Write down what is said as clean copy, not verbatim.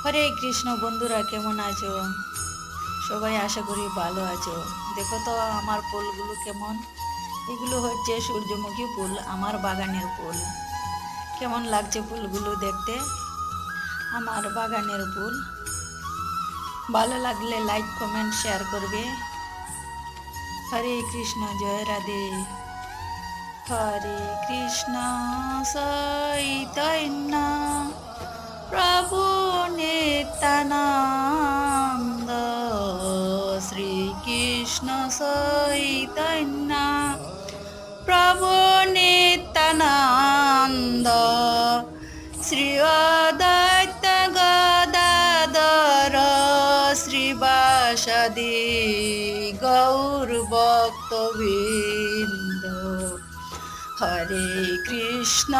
হরে কৃষ্ণ। বন্ধুরা কেমন আছো? সবাই আশা করি ভালো আছো। দেখো তো আমার ফুলগুলো কেমন। এগুলো হচ্ছে সূর্যমুখী ফুল, আমার বাগানের ফুল। কেমন লাগছে ফুলগুলো দেখতে? আমার বাগানের ফুল। ভালো লাগলে লাইক কমেন্ট শেয়ার করবে। হরে কৃষ্ণ, জয় রাধে। হরে কৃষ্ণ চৈতন্য প্রভু নিত্যানন্দ, শ্রীকৃষ্ণ চৈতন্য প্রভু নিত্যানন্দ, শ্রী অদ্বৈত গদাধর শ্রীবাসাদি গৌর ভক্তবৃন্দ। হরে কৃষ্ণ